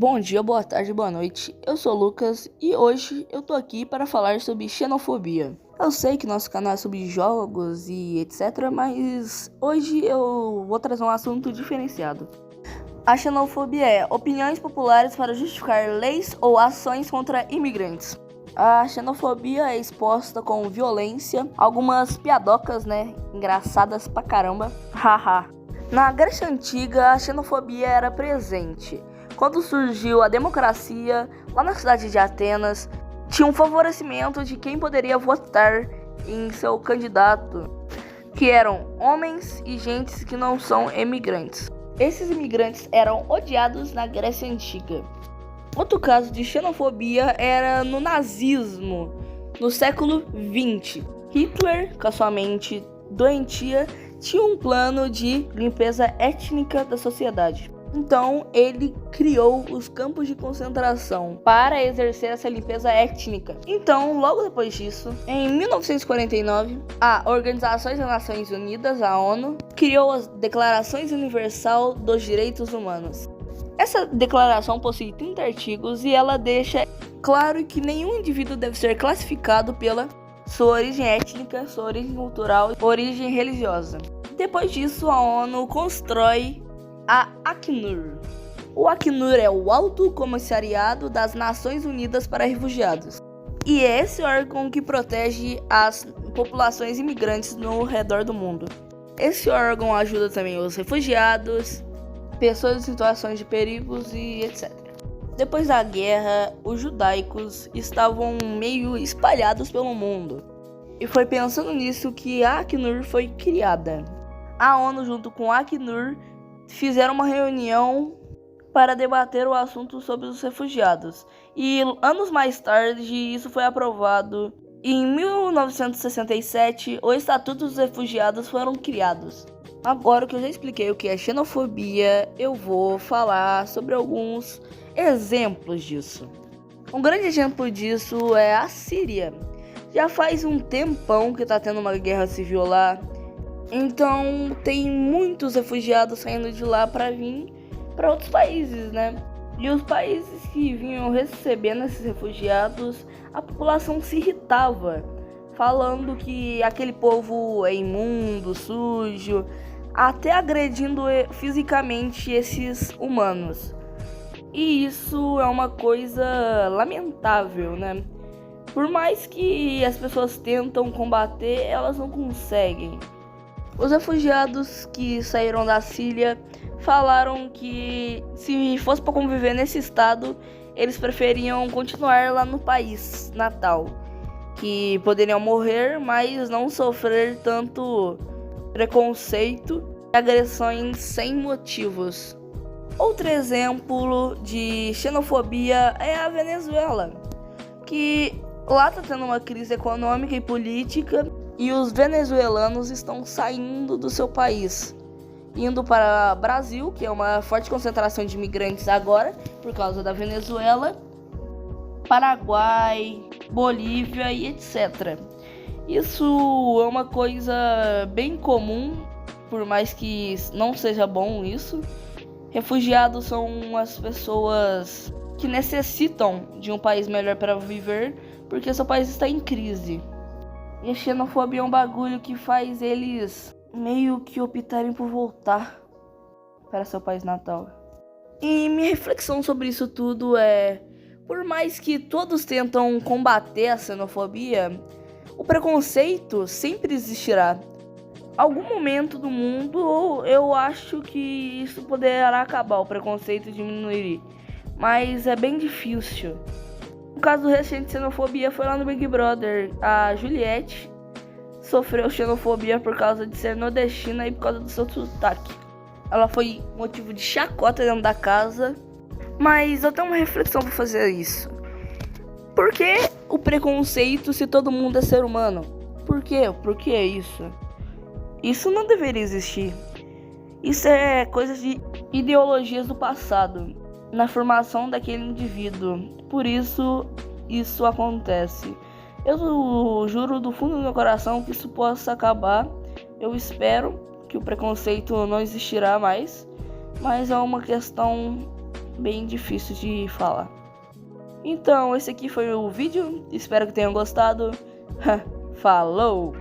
Bom dia, boa tarde, boa noite. Eu sou o Lucas e hoje eu tô aqui para falar sobre xenofobia. Eu sei que nosso canal é sobre jogos e etc, mas hoje eu vou trazer um assunto diferenciado. A xenofobia é opiniões populares para justificar leis ou ações contra imigrantes. A xenofobia é exposta com violência, algumas piadocas, engraçadas pra caramba, haha. Na Grécia Antiga, a xenofobia era presente. Quando surgiu a democracia, lá na cidade de Atenas, tinha um favorecimento de quem poderia votar em seu candidato, que eram homens e gentes que não são imigrantes. Esses imigrantes eram odiados na Grécia Antiga. Outro caso de xenofobia era no nazismo, no século XX. Hitler, com a sua mente doentia, tinha um plano de limpeza étnica da sociedade. Então, ele criou os campos de concentração para exercer essa limpeza étnica. Então, logo depois disso, em 1949, a Organização das Nações Unidas, a ONU, criou a Declaração Universal dos Direitos Humanos. Essa declaração possui 30 artigos e ela deixa claro que nenhum indivíduo deve ser classificado pela sua origem étnica, sua origem cultural e origem religiosa. Depois disso, a ONU constrói a Acnur. O Acnur é o Alto Comissariado das Nações Unidas para Refugiados. E é esse órgão que protege as populações imigrantes no redor do mundo. Esse órgão ajuda também os refugiados, pessoas em situações de perigos e etc. Depois da guerra, os judaicos estavam meio espalhados pelo mundo. E foi pensando nisso que a Acnur foi criada. A ONU, junto com a Acnur, fizeram uma reunião para debater o assunto sobre os refugiados. E anos mais tarde, isso foi aprovado. E em 1967, o Estatuto dos Refugiados foram criados. Agora que eu já expliquei o que é xenofobia, eu vou falar sobre alguns exemplos disso. Um grande exemplo disso é a Síria. Já faz um tempão que está tendo uma guerra civil lá. Então tem muitos refugiados saindo de lá para vir para outros países, E os países que vinham recebendo esses refugiados, a população se irritava, falando que aquele povo é imundo, sujo, até agredindo fisicamente esses humanos. E isso é uma coisa lamentável, Por mais que as pessoas tentam combater, elas não conseguem. Os refugiados que saíram da Síria falaram que se fosse para conviver nesse estado, eles preferiam continuar lá no país natal, que poderiam morrer, mas não sofrer tanto preconceito e agressões sem motivos. Outro exemplo de xenofobia é a Venezuela, que lá está tendo uma crise econômica e política. E os venezuelanos estão saindo do seu país, indo para o Brasil, que é uma forte concentração de imigrantes agora, por causa da Venezuela, Paraguai, Bolívia e etc. Isso é uma coisa bem comum, por mais que não seja bom isso. Refugiados são as pessoas que necessitam de um país melhor para viver, porque seu país está em crise. E a xenofobia é um bagulho que faz eles meio que optarem por voltar para seu país natal. E minha reflexão sobre isso tudo é: por mais que todos tentam combater a xenofobia, o preconceito sempre existirá. Algum momento do mundo eu acho que isso poderá acabar, o preconceito diminuir, mas é bem difícil. Um caso recente de xenofobia foi lá no Big Brother. A Juliette sofreu xenofobia por causa de ser nordestina e por causa do seu sotaque. Ela foi motivo de chacota dentro da casa. Mas eu tenho uma reflexão para fazer isso. Por que o preconceito se todo mundo é ser humano? Por quê? Por que isso? Isso não deveria existir. Isso é coisa de ideologias do passado, na formação daquele indivíduo. Por isso acontece. Eu juro do fundo do meu coração que isso possa acabar. Eu espero que o preconceito não existirá mais, mas é uma questão bem difícil de falar. Então, esse aqui foi o vídeo, espero que tenham gostado. Falou!